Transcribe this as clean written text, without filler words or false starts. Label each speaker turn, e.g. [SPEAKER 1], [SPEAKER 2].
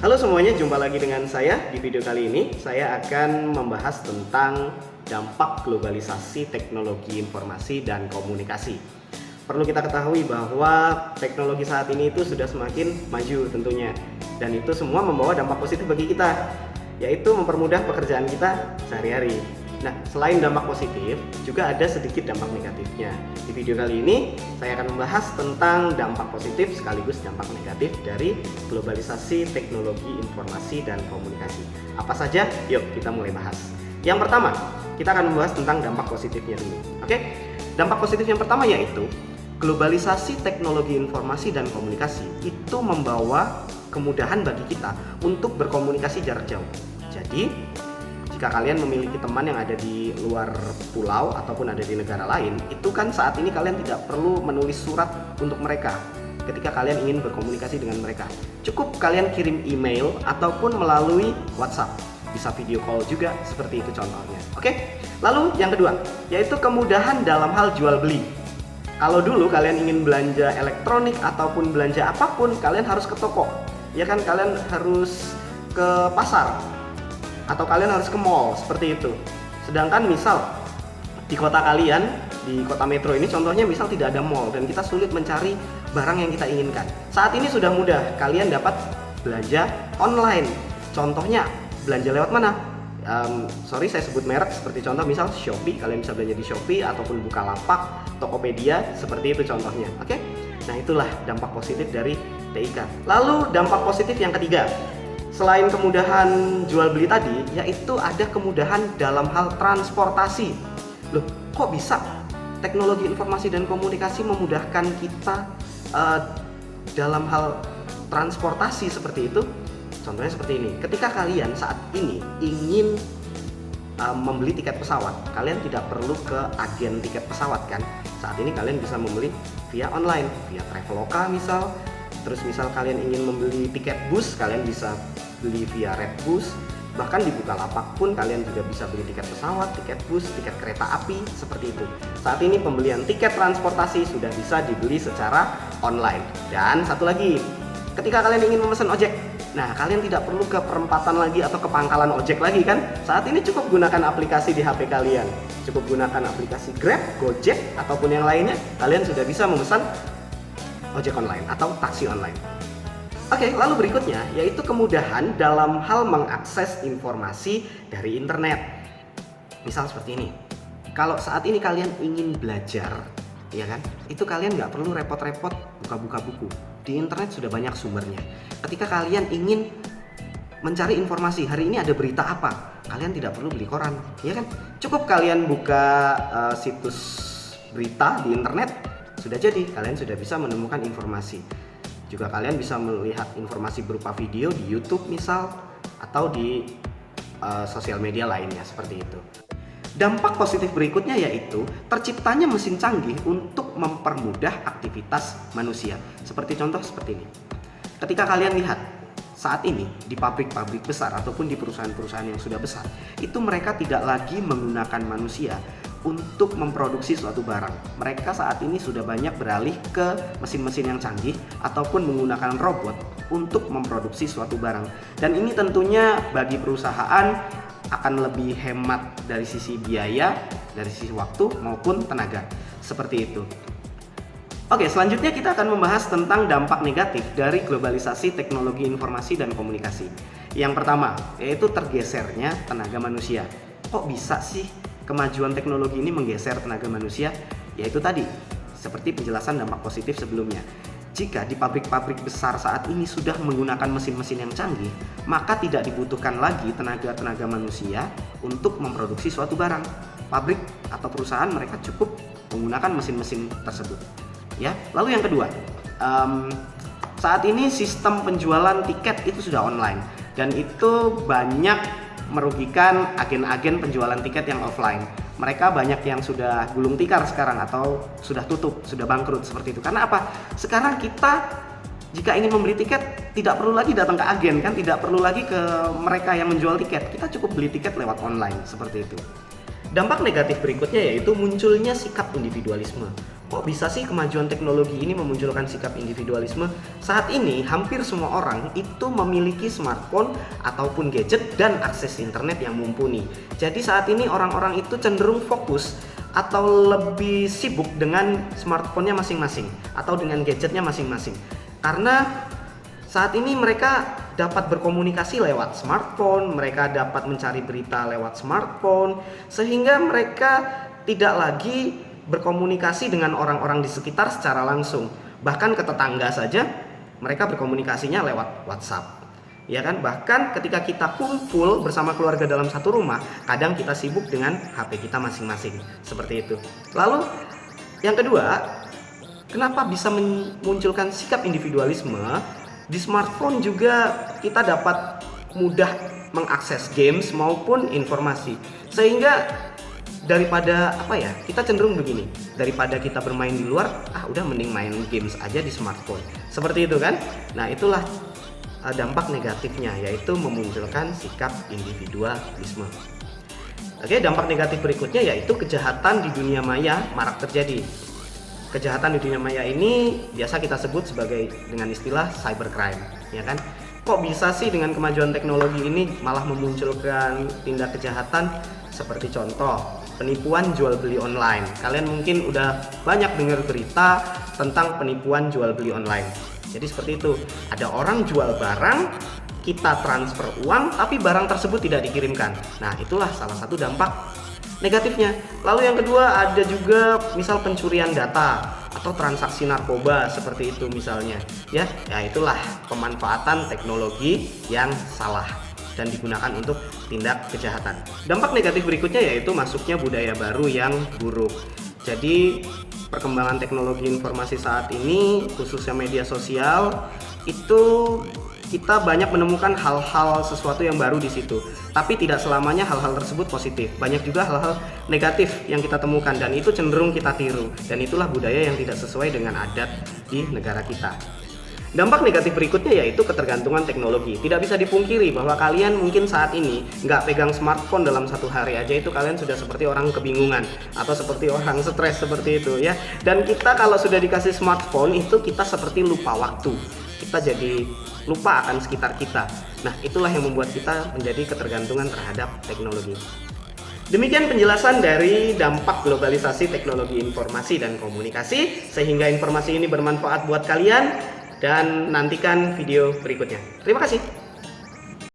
[SPEAKER 1] Halo semuanya, jumpa lagi dengan saya. Di video kali ini saya akan membahas tentang dampak globalisasi teknologi informasi dan komunikasi. Perlu kita ketahui bahwa teknologi saat ini itu sudah semakin maju tentunya, dan itu semua membawa dampak positif bagi kita, yaitu mempermudah pekerjaan kita sehari-hari. Nah, selain dampak positif, juga ada sedikit dampak negatifnya. Di video kali ini, saya akan membahas tentang dampak positif sekaligus dampak negatif dari globalisasi teknologi informasi dan komunikasi. Apa saja? Yuk kita mulai bahas. Yang pertama, kita akan membahas tentang dampak positifnya dulu. Oke? Dampak positif yang pertama yaitu globalisasi teknologi informasi dan komunikasi itu membawa kemudahan bagi kita untuk berkomunikasi jarak jauh. Jadi, jika kalian memiliki teman yang ada di luar pulau ataupun ada di negara lain, itu kan saat ini kalian tidak perlu menulis surat untuk mereka ketika kalian ingin berkomunikasi dengan mereka. Cukup kalian kirim email ataupun melalui WhatsApp. Bisa video call juga, seperti itu contohnya. Oke? Lalu yang kedua, yaitu kemudahan dalam hal jual beli. Kalau dulu kalian ingin belanja elektronik ataupun belanja apapun, kalian harus ke toko. Ya kan, kalian harus ke pasar atau kalian harus ke mall, seperti itu. Sedangkan misal di kota kalian, di kota metro ini contohnya, misal tidak ada mall dan kita sulit mencari barang yang kita inginkan. Saat ini sudah mudah, kalian dapat belanja online. Contohnya belanja lewat mana? Saya sebut merek, seperti contoh misal Shopee, kalian bisa belanja di Shopee ataupun Bukalapak, Tokopedia, seperti itu contohnya. Oke? Nah, itulah dampak positif dari TIK. Lalu dampak positif yang ketiga, selain kemudahan jual beli tadi, yaitu ada kemudahan dalam hal transportasi. Loh, kok bisa teknologi informasi dan komunikasi memudahkan kita dalam hal transportasi seperti itu? Contohnya seperti ini. Ketika kalian saat ini ingin membeli tiket pesawat, kalian tidak perlu ke agen tiket pesawat kan? Saat ini kalian bisa membeli via online, via Traveloka misal. Terus misal kalian ingin membeli tiket bus, kalian bisa beli via Redbus. Bahkan di Bukalapak pun kalian juga bisa beli tiket pesawat, tiket bus, tiket kereta api, seperti itu. Saat ini pembelian tiket transportasi sudah bisa dibeli secara online. Dan satu lagi, ketika kalian ingin memesan ojek, nah kalian tidak perlu ke perempatan lagi atau ke pangkalan ojek lagi kan? Saat ini cukup gunakan aplikasi di HP kalian. Cukup gunakan aplikasi Grab, Gojek, ataupun yang lainnya, kalian sudah bisa memesan ojek online atau taksi online. Oke, lalu berikutnya yaitu kemudahan dalam hal mengakses informasi dari internet. Misal seperti ini. Kalau saat ini kalian ingin belajar, ya kan? Itu kalian nggak perlu repot-repot buka-buka buku. Di internet sudah banyak sumbernya. Ketika kalian ingin mencari informasi, hari ini ada berita apa? Kalian tidak perlu beli koran, ya kan? Cukup kalian buka situs berita di internet, sudah jadi, kalian sudah bisa menemukan informasi. Juga kalian bisa melihat informasi berupa video di YouTube misal, atau di sosial media lainnya, seperti itu. Dampak positif berikutnya yaitu terciptanya mesin canggih untuk mempermudah aktivitas manusia. Seperti contoh seperti ini. Ketika kalian lihat saat ini di pabrik-pabrik besar ataupun di perusahaan-perusahaan yang sudah besar, itu mereka tidak lagi menggunakan manusia untuk memproduksi suatu barang. Mereka saat ini sudah banyak beralih ke mesin-mesin yang canggih ataupun menggunakan robot untuk memproduksi suatu barang. Dan ini tentunya bagi perusahaan akan lebih hemat dari sisi biaya, dari sisi waktu maupun tenaga. Seperti itu. Oke, selanjutnya kita akan membahas tentang dampak negatif dari globalisasi teknologi informasi dan komunikasi. Yang pertama, yaitu tergesernya tenaga manusia. Kok bisa sih kemajuan teknologi ini menggeser tenaga manusia? Yaitu tadi, seperti penjelasan dampak positif sebelumnya. Jika di pabrik-pabrik besar saat ini sudah menggunakan mesin-mesin yang canggih, maka tidak dibutuhkan lagi tenaga-tenaga manusia untuk memproduksi suatu barang. Pabrik atau perusahaan mereka cukup menggunakan mesin-mesin tersebut. Ya, lalu yang kedua, saat ini sistem penjualan tiket itu sudah online dan itu banyak merugikan agen-agen penjualan tiket yang offline. Mereka banyak yang sudah gulung tikar sekarang atau sudah tutup, sudah bangkrut seperti itu. Karena apa? Sekarang kita jika ingin membeli tiket tidak perlu lagi datang ke agen kan, tidak perlu lagi ke mereka yang menjual tiket. Kita cukup beli tiket lewat online seperti itu. Dampak negatif berikutnya yaitu munculnya sikap individualisme. kok bisa sih kemajuan teknologi ini memunculkan sikap individualisme? Saat ini hampir semua orang itu memiliki smartphone ataupun gadget dan akses internet yang mumpuni. Jadi saat ini orang-orang itu cenderung fokus atau lebih sibuk dengan smartphone-nya masing-masing atau dengan gadgetnya masing-masing. Karena saat ini mereka dapat berkomunikasi lewat smartphone, mereka dapat mencari berita lewat smartphone, sehingga mereka tidak lagi berkomunikasi dengan orang-orang di sekitar secara langsung. Bahkan ke tetangga saja mereka berkomunikasinya lewat WhatsApp. Ya kan? Bahkan ketika kita kumpul bersama keluarga dalam satu rumah, kadang kita sibuk dengan HP kita masing-masing. Seperti itu. Lalu yang kedua, kenapa bisa memunculkan sikap individualisme? Di smartphone juga kita dapat mudah mengakses games maupun informasi. Sehingga daripada kita cenderung begini, daripada kita bermain di luar, udah mending main games aja di smartphone. Seperti itu kan? Nah, itulah dampak negatifnya, yaitu memunculkan sikap individualisme. Oke, dampak negatif berikutnya yaitu kejahatan di dunia maya marak terjadi. Kejahatan di dunia maya ini biasa kita sebut sebagai dengan istilah cybercrime, ya kan? Kok bisa sih dengan kemajuan teknologi ini malah memunculkan tindak kejahatan? Seperti contoh, penipuan jual beli online. Kalian mungkin udah banyak dengar berita tentang penipuan jual beli online. Jadi seperti itu, ada orang jual barang, kita transfer uang, tapi barang tersebut tidak dikirimkan. Nah, itulah salah satu dampak negatifnya. Lalu yang kedua, ada juga misal pencurian data atau transaksi narkoba seperti itu misalnya. Ya itulah pemanfaatan teknologi yang salah dan digunakan untuk tindak kejahatan. Dampak negatif berikutnya yaitu masuknya budaya baru yang buruk. Jadi perkembangan teknologi informasi saat ini, khususnya media sosial, itu kita banyak menemukan hal-hal sesuatu yang baru di situ. Tapi tidak selamanya hal-hal tersebut positif. Banyak juga hal-hal negatif yang kita temukan dan itu cenderung kita tiru. Dan itulah budaya yang tidak sesuai dengan adat di negara kita. Dampak negatif berikutnya yaitu ketergantungan teknologi. Tidak bisa dipungkiri bahwa kalian mungkin saat ini nggak pegang smartphone dalam satu hari aja itu kalian sudah seperti orang kebingungan atau seperti orang stres seperti itu ya. Dan kita kalau sudah dikasih smartphone itu kita seperti lupa waktu. Kita jadi lupa akan sekitar kita. Nah, itulah yang membuat kita menjadi ketergantungan terhadap teknologi. Demikian penjelasan dari dampak globalisasi teknologi informasi dan komunikasi, sehingga informasi ini bermanfaat buat kalian dan nantikan video berikutnya. Terima kasih.